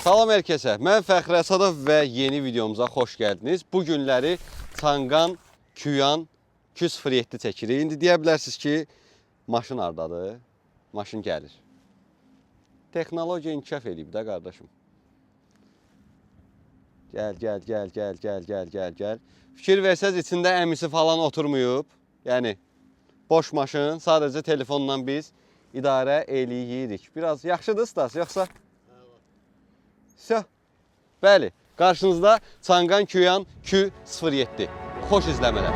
Salam herkese. Mən Fəxri Əsadov və yeni videomuza xoş gəldiniz. Bu günləri Çanqan Kuyan 207 çəkirik. İndi deyə bilərsiniz ki, maşın hardadır? Maşın gəlir. Texnologiya inkişaf edib də qardaşım. Gəl. Fikir versəz içində əmisi falan oturmayıb. Yəni boş maşın, sadəcə telefonla biz idarə eləyirik. Biraz yaxşıdır Stas, yoxsa? Bəli, qarşınızda Çanqan Kuyan Q07. Xoş izləmələr.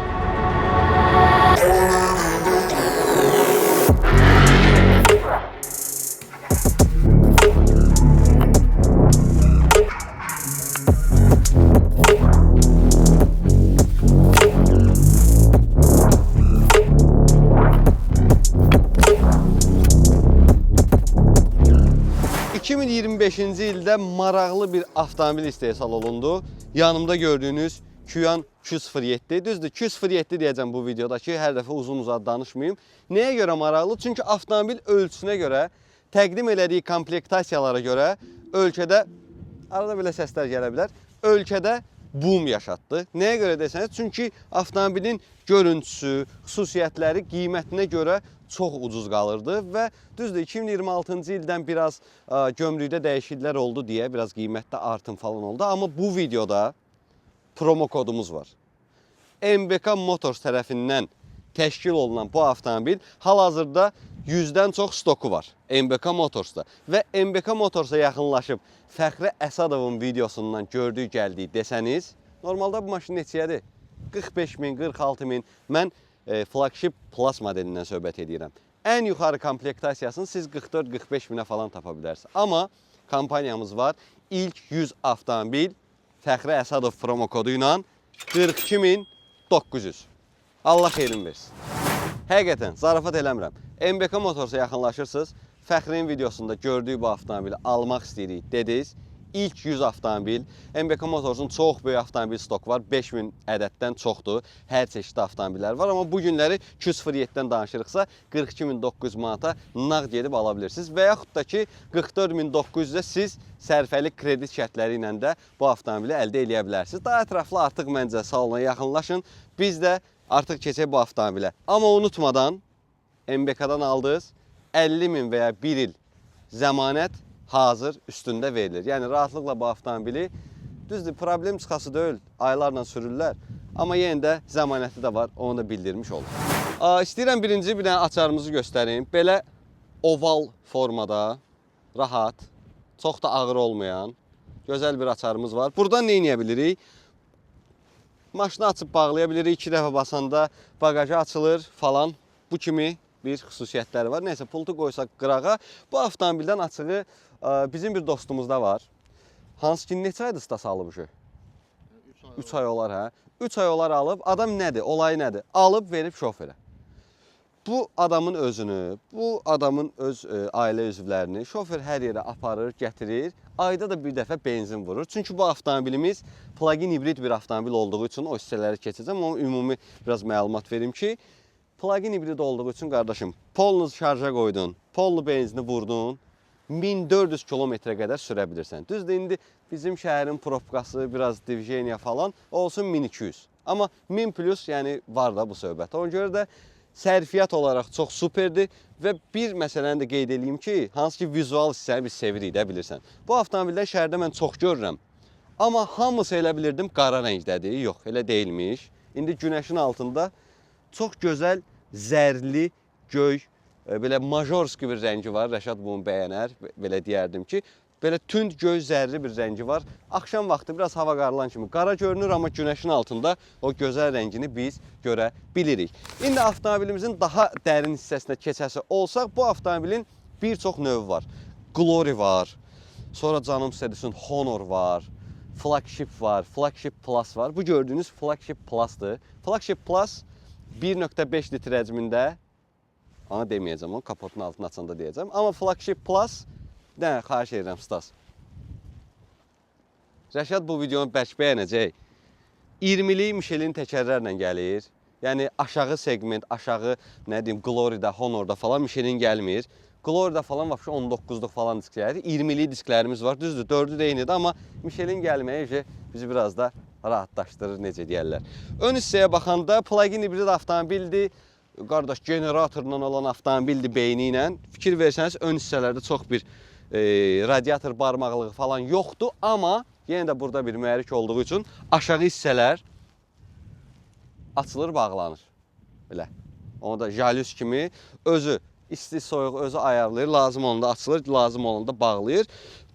2025-ci ildə maraqlı bir avtomobil istehsal olundu. Yanımda gördüyünüz Kuyan Q07. Düzdür, Q07 deyəcəm bu videoda ki, hər dəfə uzun-uzad danışmayayım. Nəyə görə maraqlı? Çünki avtomobil ölçüsünə görə, təqdim elədiyi komplektasiyalara görə ölkədə, arada belə səslər gələ bilər, ölkədə boom yaşatdı. Nəyə görə desəniz? Çünki avtomobilin görüntüsü, xüsusiyyətləri qiymətinə görə çox ucuz qalırdı və düzdür 2026-cı ildən biraz gömrükdə dəyişikliklər oldu deyə biraz qiymətdə artım falan oldu. Amma bu videoda promo kodumuz var. MBK Motors tərəfindən təşkil olunan bu avtomobil hal-hazırda 100-dən çox stoku var MBK Motorsda və MBK Motorsa yaxınlaşıb Fəxri Əsadovun videosundan gördük gəldik desəniz, normalda bu maşın neçəyədir? 45 min, 46 min. Mən Flagship Plus modelindən söhbət edirəm. Ən yuxarı komplektasiyasını siz 44-45 minə falan tapa bilərsiniz. Amma kampaniyamız var. İlk 100 avtomobil Fəxri Əsadov promo kodu ilə 42.900. Allah xeyrin versin. Həqiqətən, zarafat eləmirəm. MBK Motorsa yaxınlaşırsınız. Fəxrin videosunda gördüyü bu avtomobili almaq istəyirik dediniz. İlk 100 avtomobil, MBK Motorsun çox böyük avtomobil stok var, 5000 ədəddən çoxdur, hər çeşitli avtomobillər var. Amma bu günləri 207-dən danışırıqsa 42.900 manata nağd gedib ala bilirsiniz. Və yaxud da ki 44.900-də siz sərfəli kredit şərtləri ilə də bu avtomobili əldə edə bilərsiniz. Daha ətraflı artıq məncə salona yaxınlaşın, biz də artıq keçək bu avtomobilə. Amma unutmadan MBK-dan aldınız 50.000 və ya 1 il zəmanət hazır üstündə verilir. Yəni rahatlıqla bu avtomobili, düzdür, problem çıxası deyil, aylarla sürürlər. Amma yenə də zəmanəti də var, onu da bildirmiş olur. İstəyirəm birinci bir dənə açarımızı göstərim. Belə oval formada, rahat, çox da ağır olmayan, gözəl bir açarımız var. Buradan nə edə bilirik? Maşını açıb bağlaya bilirik, 2 dəfə basanda bagajı açılır falan. Bu kimi bir xüsusiyyətləri var. Neysə, pultu qoysaq qırağa. Bu avtomobildən açığı bizim bir dostumuzda var. Hansı ki, neçə aydır Stas alıb? 3 ay olar, hə? 3 ay olar alıb. Adam nədir? Olayı nədir? Alıb, verib şoferə. Bu adamın özünü, bu adamın öz ailə üzvlərini şofer hər yerə aparır, gətirir. Ayda da bir dəfə benzin vurur. Çünki bu avtomobilimiz plug-in hibrid bir avtomobil olduğu üçün o hissələri keçəcəm. Amma ümumi biraz məlumat verim ki, plug-in hibrid olduğu üçün qardaşım, polunu şarja qoydun, polunu benzini vurdun, 1400 kilometrə qədər sürə bilirsən. Düzdür, indi bizim şəhərin propkası, biraz divjeniya falan olsun 1200. Amma 1000 plus yəni var da bu söhbət. Ona görə də sərfiyyat olaraq çox superdir və bir məsələni də qeyd edeyim ki, hansı ki vizual hissəni biz sevirik də bilirsən. Bu avtomobillər şəhərdə mən çox görürəm. Amma hamısı elə bilirdim qara rəngdədir. Yox, elə deyilmiş. İndi günəşin altında çox gözəl, zərli, göy, belə majorski bir rəngi var. Rəşad bunu bəyənər, belə deyərdim ki. Belə tünd göy zərli bir rəngi var. Axşam vaxtı biraz hava qarılan kimi qara görünür, amma günəşin altında o gözəl rəngini biz görə bilirik. İndi avtomobilimizin daha dərin hissəsinə keçəsi olsaq, bu avtomobilin bir çox növü var. Glory var, sonra canım istədirsin Honor var, Flagship var, Flagship Plus var. Bu gördüyünüz Flagship Plus'dır. Flagship Plus 1.5 litr həcmində, ona deməyəcəm, onu kapotun altını açanda deyəcəm. Amma Flagship Plus, nə, xahiş edirəm Stas. Rəşad bu videonu bəlkə bəyənəcək. 20'li Michelin təkərlərlə gəlir. Yəni aşağı segment, aşağı nə deyim, Glory'də, Honor'da falan Michelin gəlmir. Gloria'da falan vəbşə 19'luq falan disklərdir. 20'li disklərimiz var. Düzdür, 4'ü də eynidir, amma Michelin gəlməyi bizi biraz da rahatlaşdırır, necə deyərlər. Ön hissəyə baxanda plug-in hibrid avtomobildir. Qardaş, generatorla olan avtomobildir beyni ilə. Fikir versəniz, ön hissələrdə çox bir radiator barmaqlığı falan yoxdur, amma yenə də burada bir mühərrik olduğu üçün aşağı hissələr açılır, bağlanır. Belə. Onu da jalüz kimi özü isti soyuq özü ayarlayır. Lazım olanda açılır, lazım olanda bağlayır.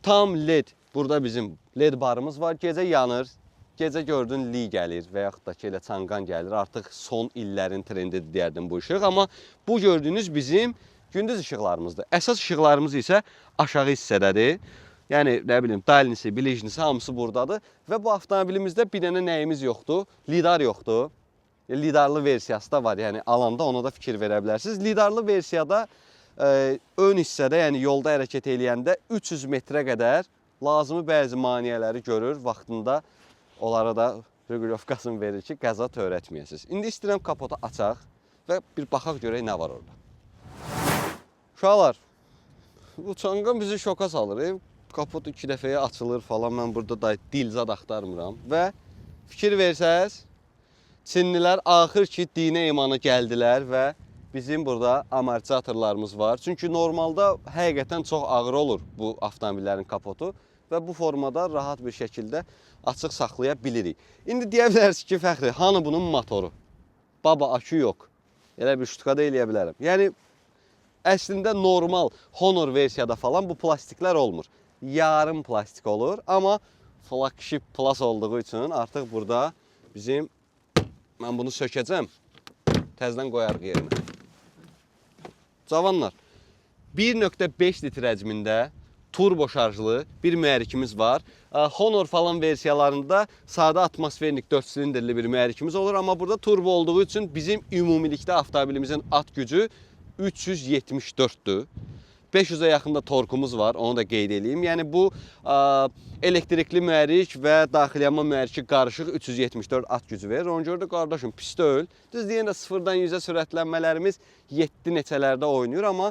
Tam LED. Burada bizim LED barımız var. Gecə yanır. Gecə gördün li gəlir və yaxud da ki elə çanqan gəlir. Artıq son illərin trendidir deyərdim bu işıq. Amma bu gördüyünüz bizim gündüz işıqlarımızdır. Əsas işıqlarımız isə aşağı hissədədir. Yəni nə bilim, dalinisi, bilijnisi hamısı buradadır. Və bu avtomobilimizdə bir dənə nəyimiz yoxdur? Lidar yoxdur. Lidarlı versiyası da var. Yəni alanda ona da fikir verə bilərsiniz. Lidarlı versiyada ön hissədə, yəni yolda hərəkət eləyəndə 300 metrə qədər lazımi bəzi maneələri görür. Vaxtında onlara da regulovkasını verir ki, qəza törətməyəsiniz. İndi istəyirəm kapotu açaq və bir baxaq görək nə var orada. Uşaqlar, bu çanqan bizi şoka salır. Kapot 2 dəfəyə açılır falan. Mən burada da dilzad axtarmıram. Və fikir versəz, Çinlilər axır ki, dinə imanı gəldilər və bizim burada amortizatorlarımız var. Çünki normalda həqiqətən çox ağır olur bu avtomobillərin kapotu və bu formada rahat bir şəkildə açıq saxlaya bilirik. İndi deyə bilərsiniz ki, Fəxri, hanı bunun motoru? Baba, akü yox. Elə bir ştuka da eləyə bilərəm. Yəni, əslində normal Honor versiyada falan bu plastiklər olmur. Yarım plastik olur, amma flagship plus olduğu üçün artıq burada bizim, mən bunu sökəcəm, təzdən qoyarıq yerinə. Cavanlar, 1.5 litr həcmində turbo şarjlı bir mühərrikimiz var. Honor falan versiyalarında sadə atmosfernik 4 silindirli bir mühərrikimiz olur, amma burada turbo olduğu üçün bizim ümumilikdə avtomobilimizin at gücü 374'dür. 500'ə yaxında torkumuz var, onu da qeyd edeyim. Yəni bu elektrikli mühərrik və daxilyanma mühərriki qarışıq 374 at gücü verir. Onu gördük, qardaşım, pis deyil. Düz deyən də 0-dan 100'ə sürətlənmələrimiz 7 neçələrdə oynayır, amma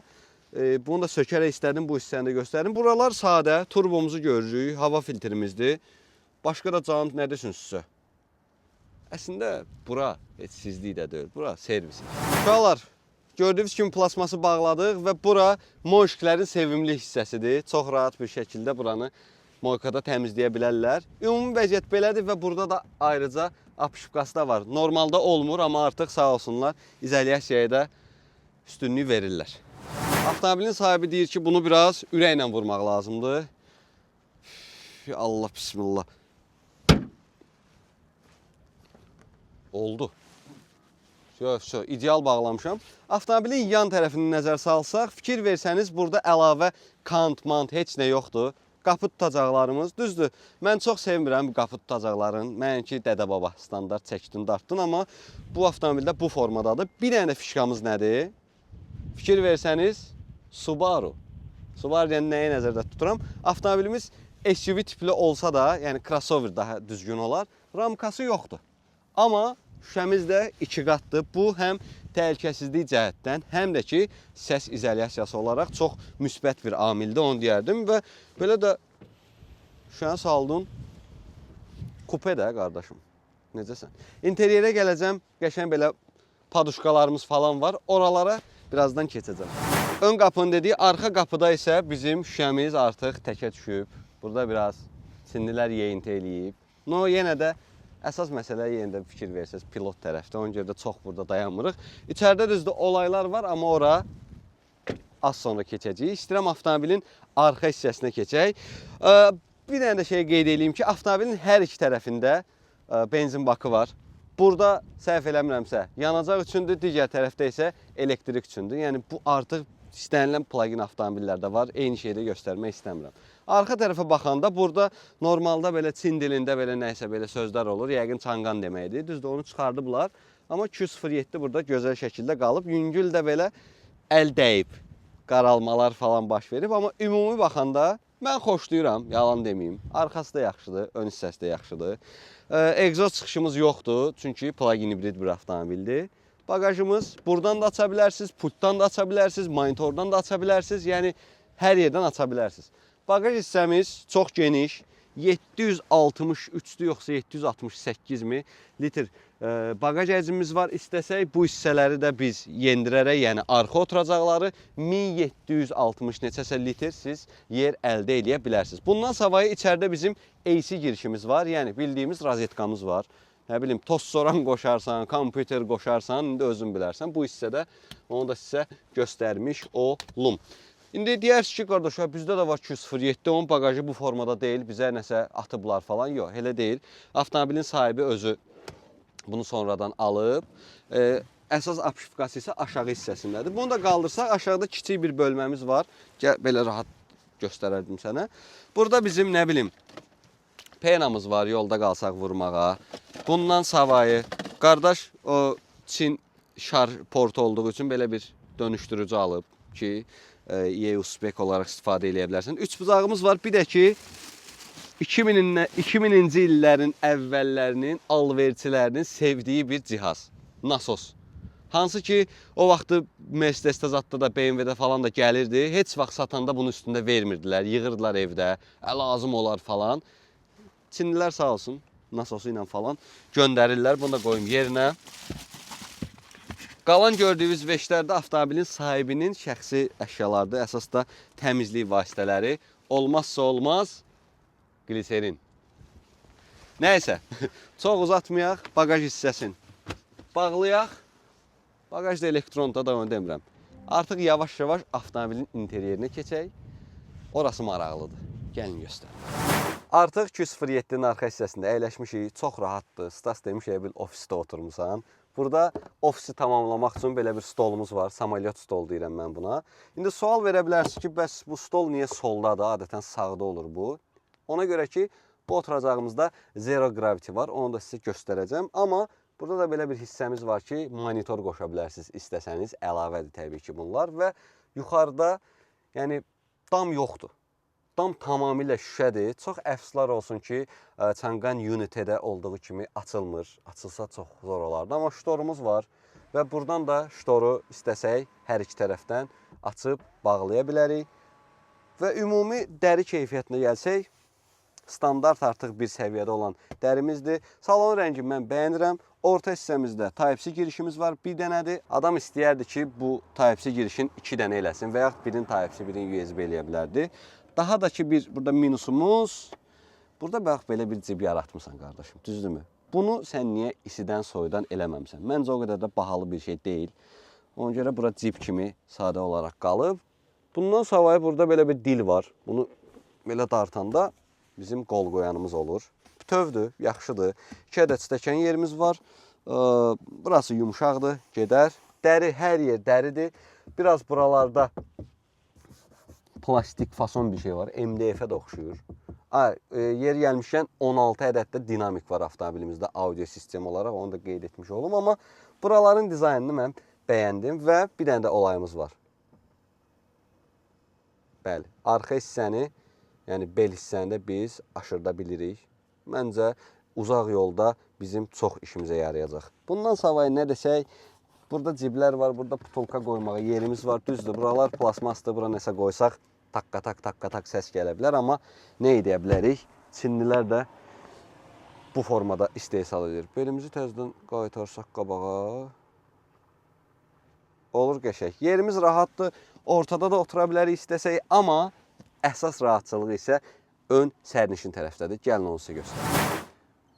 bunu da sökərək istədim, bu hissəni də göstərim. Buralar sadə, turbomuzu görürük, hava filtrimizdir. Başqa da canım nə düşünsünüzsə? Əslində bura heç sizlik də deyil, bura servisi. Uşaqlar, gördüyünüz kimi plasması bağladıq və bura moyşiklərin sevimli hissəsidir. Çox rahat bir şəkildə buranı moykada təmizləyə bilərlər. Ümumi vəziyyət belədir və burada da ayrıca apışıqası da var. Normalda olmur, amma artıq sağ olsunlar izolyasiyaya da üstünlük verirlər. Avtomobilin sahibi deyir ki, bunu biraz ürəklə vurmaq lazımdır. Allah, bismillah. Oldu. İdeal bağlamışam. Avtomobilin yan tərəfini nəzər salsaq, fikir versəniz, burada əlavə kant, mant, heç nə yoxdur. Qapı tutacaqlarımız, düzdür. Mən çox sevmirəm bu qapı tutacaqların. Mənimki dədə-baba standart çəkdin, dartdın, amma bu avtomobildə bu formadadır. Bir dənə fişkamız nədir? Fikir versəniz, Subaru. Subaru yəni nəyə nəzərdə tuturam? Avtomobilimiz SUV tipli olsa da, yəni crossover daha düzgün olar, ramkası yoxdur. Amma şüşəmiz də 2 qatdır. Bu həm təhlükəsizlik cəhətdən, həm də ki, səs izolyasiyası olaraq çox müsbət bir amildir, onu deyərdim. Və belə də şüşəni saldın, kupe də qardaşım. Necəsən? İnteriyerə gələcəm, qəşən belə paduşkalarımız falan var. Oralara birazdan keçəcəm. Ön qapının dediyi, arxa qapıda isə bizim şüşəmiz artıq təkə düşüb. Burada biraz çinlilər yeyinti eləyib. No, yenə də əsas məsələ yenə də fikir versəz pilot tərəfdə. Ona görə də çox burada dayanmırıq. İçəridə düzdür olaylar var, amma ora az sonra keçəcəyik. İstəyirəm avtomobilin arxa hissəsinə keçək. Bir dənə də şey qeyd edeyim ki, avtomobilin hər iki tərəfində benzin bakı var. Burada səhv eləmirəmsə yanacaq üçündür, digər tərəfdə isə elektrik üçündür. Yəni bu artıq istənilən plug-in avtomobillərdə var. Eyni şeydə göstərmək istəmirəm. Arxa tərəfə baxanda burada normalda belə Çin dilində belə nəysə belə sözlər olur. Yəqin çanqan deməkdir. Düzdür, onu çıxardıblar. Amma 207 burada gözəl şəkildə qalıb. Yüngül də belə əl dəyib. Qaralmalar falan baş verib. Amma ümumi baxanda mən xoşlayıram, yalan deməyim. Arxası da yaxşıdır, ön hissəsi də yaxşıdır. Egzoz çıxışımız yoxdur. Çünki plug-in hibrid bir avtomobildir. Bagajımız buradan da aça bilərsiniz, pultdan da aça bilərsiniz, monitordan da aça bilərsiniz. Yəni hər yerdən aça bilərsiniz. Bagaj hissəmiz çox geniş. 763-dür yoxsa 768 mi litr bagaj həcmimiz var. İstəsək bu hissələri də biz yendirərək, yəni arxa oturacaqları 1760 neçəsə litr siz yer əldə edə bilərsiniz. Bundan savayı içəridə bizim AC girişimiz var. Yəni bildiyimiz rozetkamız var. Nə bilim, tost soran qoşarsan, kompüter qoşarsan, indi özün bilərsən. Bu hissədə onu da sizə göstərmiş olum. İndi deyərsiniz ki, qardaşlar, bizdə də var 207, onun bagajı bu formada deyil, bizə nəsə atıblar falan. Yox, elə deyil. Avtomobilin sahibi özü bunu sonradan alıb. Əsas apşifkası isə aşağı hissəsindədir. Bunu da qaldırsaq, aşağıda kiçik bir bölməmiz var. Gəl, belə rahat göstərərdim sənə. Burada bizim, nə bilim, penamız var, yolda qalsaq vurmağa. Bundan savayı, qardaş, o Çin şarj portu olduğu üçün belə bir dönüşdürücü alıb ki, USB olaraq istifadə edə bilərsən. 3 buzağımız var. Bir də ki 2000-ci illərin əvvəllərinin alverçilərinin sevdiyi bir cihaz. Nasos. Hansı ki o vaxtı Mercedes-də, Zadda da, BMW-də falan da gəlirdi. Heç vaxt satanda bunun üstündə vermirdilər. Yığırdılar evdə. Lazım olar falan. Çinlilər sağ olsun. Nasosu ilə falan göndərirlər. Bunu da qoyum yerinə. Qalan gördüyünüz veşlərdə avtomobilin sahibinin şəxsi əşyalardır. Əsas da təmizlik vasitələri. Olmazsa olmaz gliserin. Nəysə, çox uzatmayaq, bagaj hissəsini bağlayaq. Bagaj da elektronda da onu demirəm. Artıq yavaş-yavaş avtomobilin interyerinə keçək. Orası maraqlıdır. Gəlin göstərim. Artıq 207-nin arxa hissəsində əyləşmişik. Çox rahatdır. Stas demiş, bil ofisdə oturmuşsan. Burada ofisi tamamlamaq üçün belə bir stolumuz var. Samolyot stolu deyirəm mən buna. İndi sual verə bilərsiniz ki, bəs bu stol niyə soldadır? Adətən sağda olur bu. Ona görə ki, bu oturacağımızda zero gravity var. Onu da sizə göstərəcəm. Amma burada da belə bir hissəmiz var ki, monitor qoşa bilərsiniz istəsəniz. Əlavədir təbii ki bunlar. Və yuxarıda yəni dam yoxdur. Dam tamamilə şüşədir. Çox əfsuslar olsun ki, Çangan Unity-də olduğu kimi açılmır. Açılsa çox zor olardı. Amma ştorumuz var və buradan da ştoru istəsək hər iki tərəfdən açıb bağlaya bilərik. Və ümumi dəri keyfiyyətinə gəlsək, standart artıq bir səviyyədə olan dərimizdir. Salon rəngi mən bəyənirəm. Orta hissəmizdə Type-C girişimiz var, bir dənədir. Adam istəyərdi ki, bu Type-C girişin 2 dənə eləsin və yaxud birini Type-C, birini USB eləyə bilərdi. Daha da ki, bir burada minusumuz, burada bax belə bir cib yaratmışsan qardaşım, düzdürmü? Bunu sən niyə isidən, soyudan eləməmsən? Məncə o qədər də bahalı bir şey deyil. Ona görə bura cib kimi sadə olaraq qalıb. Bundan savayı burada belə bir dil var. Bunu belə dartanda bizim qol qoyanımız olur. Bütövdür, yaxşıdır. 2 ədəd stəkan yerimiz var. Burası yumuşaqdır, gedər. Dəri, hər yer dəridir. Biraz buralarda plastik fason bir şey var. MDF-ə də oxşuyur. Yer gəlmişkən 16 ədəddə dinamik var avtomobilimizdə audio sistemi olaraq. Onu da qeyd etmiş olum. Amma buraların dizaynını mən bəyəndim və bir dənə də olayımız var. Bəli, arxa hissəni, yəni bel hissəni də biz aşırda bilirik. Məncə uzaq yolda bizim çox işimizə yarayacaq. Bundan savayı nə desək, burada ciblər var, burada putulka qoymağa yerimiz var. Düzdür, buralar plasmasdır, bura nəsə qoysaq takka-tak səs gələ bilər. Amma nə edə bilərik? Çinlilər də bu formada istehsal edir. Belimizi təzədən qaytarsaq qabağa. Olur qəşək. Yerimiz rahatdır. Ortada da otura bilərik istəsək. Amma əsas rahatçılığı isə ön sərnişin tərəfdədir. Gəlin onu sizə göstərim.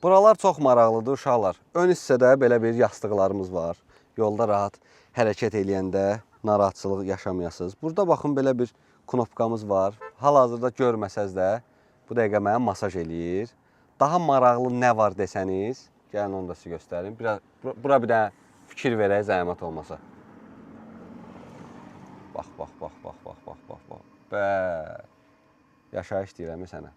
Buralar çox maraqlıdır uşaqlar. Ön hissədə belə bir yastıqlarımız var. Yolda rahat hərəkət eləyəndə narahatçılıq yaşamayasınız. Burada baxın belə bir knopkamız var. Hal-hazırda görməsəz də bu dəqiqə mənə masaj eləyir. Daha maraqlı nə var desəniz, gəlin onu da sizə göstərim. Bura bir dənə fikir verək, zəhmət olmasa. Bax. Yaşayış deyirəm sənə.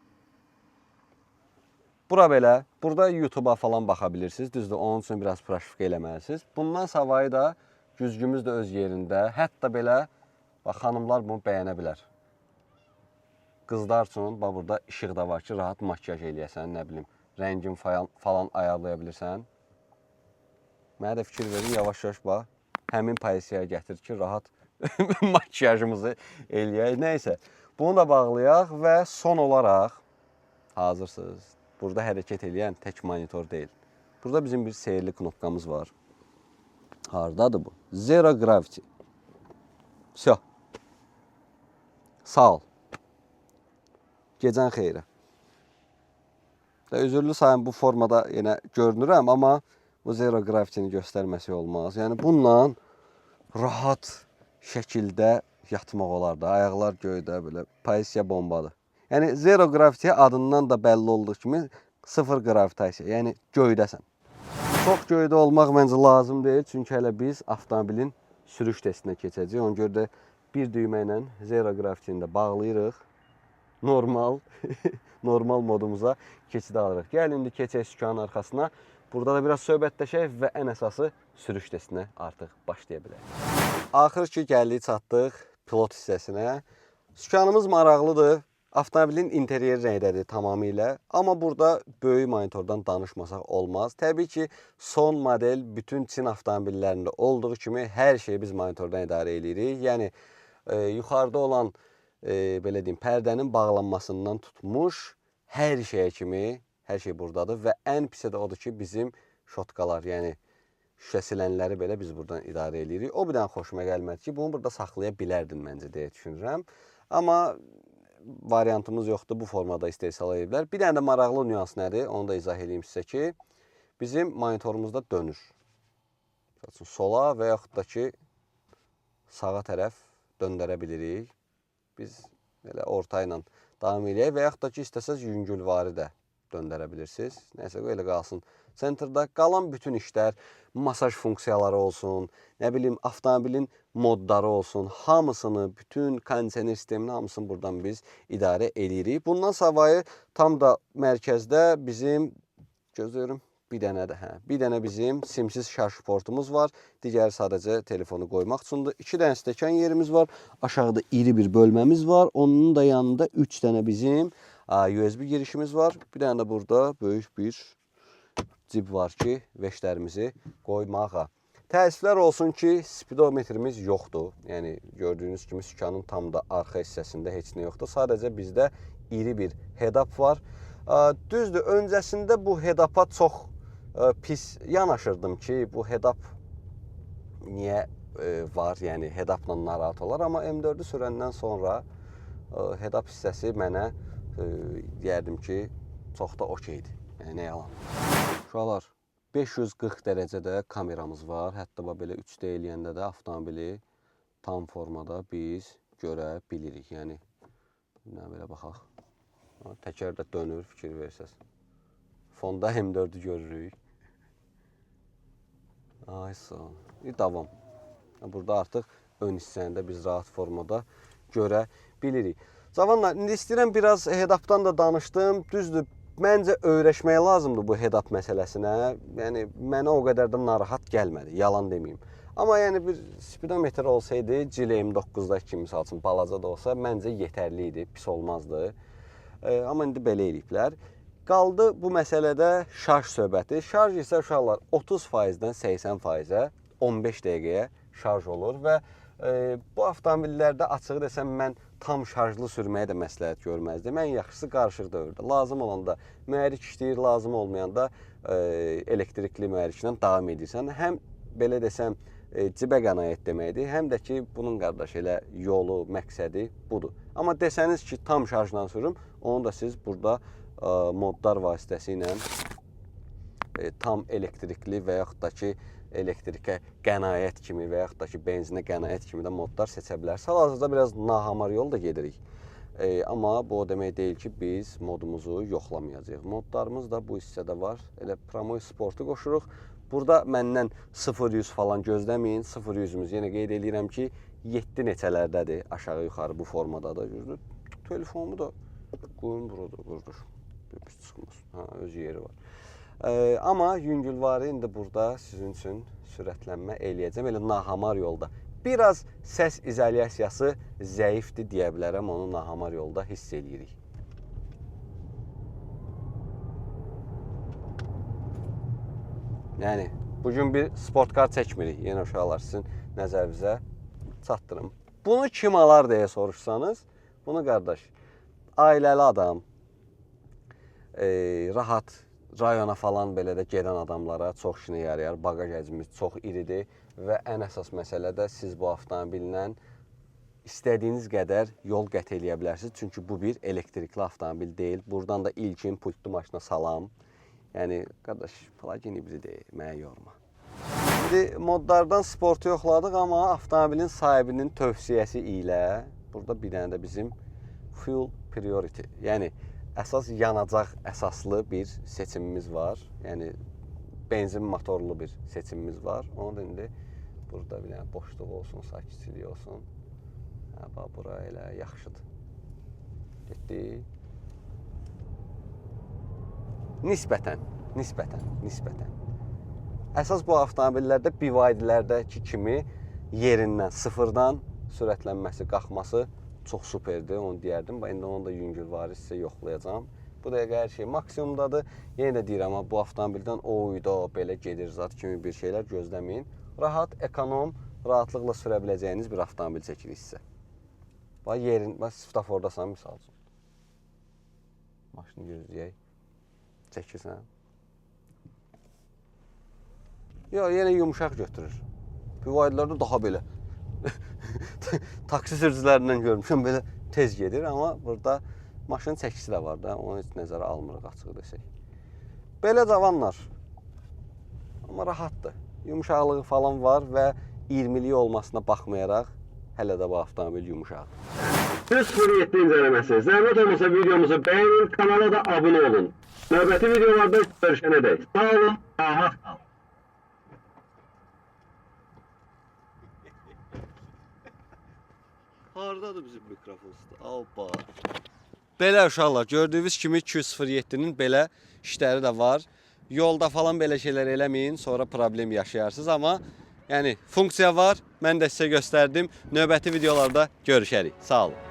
Bura belə, burada YouTube-a falan baxa bilirsiniz. Düzdür, onun üçün biraz praşifika eləməlisiniz. Bundan savayı da güzgümüz də öz yerində. Hətta belə, bax, xanımlar bunu bəyənə bilər. Qızlar üçün, bax, burada işıq da var ki, rahat makyaj eləyəsən, nə bilim, rəngin falan ayarlaya bilirsən. Mənə də fikir verin, yavaş-yavaş bax. Həmin pozisiyaya gətir ki, rahat makiyajımızı eləyək. Nəysə, bunu da bağlayaq və son olaraq, hazırsınız, burada hərəkət eləyən tək monitor deyil. Burada bizim bir seyirli knopkamız var. Hardadır bu? Zero Gravity. Всё. Sağ ol. Gecən xeyrə. Üzürlü sayın bu formada yenə görünürəm, amma bu Zero Gravity-ni göstərməsi olmaz. Yəni bununla rahat şəkildə yatmaq olar da. Ayaqlar göydə, belə pozisiya bombadır. Yəni Zero Gravity adından da bəlli olduğu kimi sıfır gravitasiya, yəni göydəsən. Çox göydə olmaq məncə lazım deyil, çünki hələ biz avtomobilin sürüş testinə keçəcəyik. Ona görə də bir düymə ilə Zero Gravity-ni də bağlayırıq. Normal modumuza keçid alırıq. Gəlin indi keçək sükanın arxasına. Burada da biraz söhbətləşək və ən əsası sürüş testinə artıq başlaya bilək. Axır ki, gəldik, çatdıq pilot hissəsinə. Sükanımız maraqlıdır. Avtomobilin interyeri rəngdədir tamamilə. Amma burada böyük monitordan danışmasaq olmaz. Təbii ki, son model bütün Çin avtomobillərində olduğu kimi hər şeyi biz monitordan idarə edirik. Yəni, yuxarıda olan belə deyim, pərdənin bağlanmasından tutmuş hər şeyə kimi, hər şey buradadır və ən pisi də odur ki, bizim şotkalar, yəni şüşə silənləri belə biz buradan idarə edirik. O bir dənə xoşuma gəlmədi ki, bunu burada saxlaya bilərdin məncə deyə düşünürəm. Amma variantımız yoxdur, bu formada istehsal ediblər. Bir dənə də maraqlı nüans nədir? Onu da izah edeyim sizə ki, bizim monitorumuzda dönür. Sola və yaxud da ki, sağa tərəf döndərə bilirik. Biz elə orta ilə davam edək və yaxud da ki, istəsəz yüngülvari də döndərə bilirsiniz. Nəysə, elə qalsın. Centerda qalan bütün işlər, masaj funksiyaları olsun, nə bilim, avtomobilin modları olsun, hamısını, bütün kondisioner sistemini, hamısını buradan biz idarə edirik. Bundan savayı tam da mərkəzdə bizim, gözləyirəm, bir dənə bizim simsiz şarj portumuz var. Digəri sadəcə telefonu qoymaq üçündür. 2 dənə stəkan yerimiz var. Aşağıda iri bir bölməmiz var. Onun da yanında 3 dənə bizim USB girişimiz var. Bir dənə də burada böyük bir cib var ki, veşlərimizi qoymağa. Təəssüflər olsun ki, spidometrimiz yoxdur. Yəni, gördüyünüz kimi sükanın tam da arxa hissəsində heç nə yoxdur. Sadəcə bizdə iri bir head-up var. Düzdür, öncəsində bu head-up'a çox pis yanaşırdım ki, bu head-up niyə var, yəni head-up'la narahat olar. Amma M4-ü sürəndən sonra head-up hissəsi mənə deyərdim ki, çox da okeydir. Yəni, nə yalan. Uşaqlar, 540 dərəcədə kameramız var. Hətta belə 3D eləyəndə də avtomobili tam formada biz görə bilirik. Yəni, belə baxaq. Təkər də dönür, fikir versəz. Fonda M4-ü görürük. Ay sağ ol. Davam. Burada artıq ön hissəni də biz rahat formada görə bilirik. Cavanlar, indi istəyirəm biraz head-up'dan da danışdım. Düzdür, məncə öyrəşmək lazımdır bu head-up məsələsinə. Yəni, mənə o qədər də narahat gəlmədi, yalan deməyim. Amma yəni bir spidometr olsaydı, GL-M9'da kimi, misal üçün, balaca da olsa, məncə yetərli idi, pis olmazdı. Amma indi belə eləyiblər. Qaldı bu məsələdə şarj söhbəti. Şarj isə uşaqlar 30%-dən 80%-ə 15 dəqiqəyə şarj olur və bu avtomobillərdə açığı desəm mən tam şarjlı sürməyə də məsləhət görməzdim. Ən yaxşısı qarışıq dövrdə. Lazım olanda mühərrik işləyir, lazım olmayanda elektrikli mühərriklə davam edirsən. Həm belə desəm cibə qənaət deməkdir, həm də ki bunun qardaş elə yolu, məqsədi budur. Amma desəniz ki tam şarjla sürüm, onu da siz burada modlar vasitəsilə tam elektrikli və yaxud da ki elektrikə qənaət kimi və yaxud da ki benzinə qənaət kimi də modlar seçə bilərsiniz. Hal-hazırda biraz nahamar yol da gedirik. Amma bu o demək deyil ki biz modumuzu yoxlamayacağıq. Modlarımız da bu hissədə var. Elə Promoy Sportu qoşuruq. Burada məndən 0-100 falan gözləməyin. 0-100'ümüz yenə qeyd edirəm ki 7 neçələrdədir. Aşağı yuxarı bu formadadır. Telefonumu da qoyun burada, qardaş. Pis çıxmaz. Öz yeri var. Amma yüngülvari indi burada sizin üçün sürətlənmə eləyəcəm. Elə nahamar yolda. Biraz səs izolyasiyası zəifdir deyə bilərəm. Onu nahamar yolda hiss edirik. Yəni Bugün bir sport kar çəkmirik. Yenə uşaqlar sizin nəzərinizə çatdırım. Bunu kim alar deyə soruşsanız, bunu qardaş, ailəli adam, rahat rayona falan belə də gedən adamlara çox işinə yarayar. Bagaj həcmimiz çox iridir və ən əsas məsələ də siz bu avtomobillə istədiyiniz qədər yol qət eləyə bilərsiniz. Çünki bu bir elektrikli avtomobil deyil. Buradan da ilkin pultlu maşına salam. Yəni, qardaş, plug-in hibrid deyil, mənə yorma. İndi modlardan sportu yoxladıq, amma avtomobilin sahibinin tövsiyəsi ilə burada bir dənə də bizim fuel priority, yəni əsas yanacaq əsaslı bir seçimimiz var. Yəni benzin motorlu bir seçimimiz var. Onu da indi burada bir dənə boşluq olsun, sakitçilik olsun. Bax, bura elə yaxşıdır. Getdik. Nisbətən. Əsas bu avtomobillərdə BYD-lərdəki kimi yerindən, sıfırdan sürətlənməsi, qalxması çox superdir, onu deyərdim. İndi onu da yüngül var, sizə yoxlayacağım. Bu dəqiqə hər şey maksimumdadır. Yenə də deyirəm, amma bu avtomobildən oyda, belə gedir zat kimi bir şeylər gözləməyin. Rahat, ekonom, rahatlıqla sürə biləcəyiniz bir avtomobil çəkirik sizə. Bax, yerin, bax, svetofordasan, misal üçün. Maşını gözləyək. Çəkirsən. Yox, yenə yumuşaq götürür. BYD-lərdə daha belə taksi sürücülərindən görmüşəm, belə tez gedir. Amma burada maşının çəkisi də var da, onu heç nəzərə almırıq, açıq desək. Belə cavanlar. Amma rahatdır. Yumuşaqlığı falan var və 20'lik olmasına baxmayaraq hələ də bu avtomobil yumuşaqdır. 107 incələməsi. Zəhmət olmasa videomuzu bəyənin, kanala da abunə olun. Növbəti videolarda görüşənə dək. Sağ olun, rahat qalın. Hardadır bizim mikrofonsuz? Alba. Belə uşaqlar, gördüyünüz kimi 207-nin belə işləri də var. Yolda falan belə şeylər eləməyin, sonra problem yaşayarsınız. Amma yəni funksiya var, mən də sizə göstərdim. Növbəti videolarda görüşərik. Sağ olun.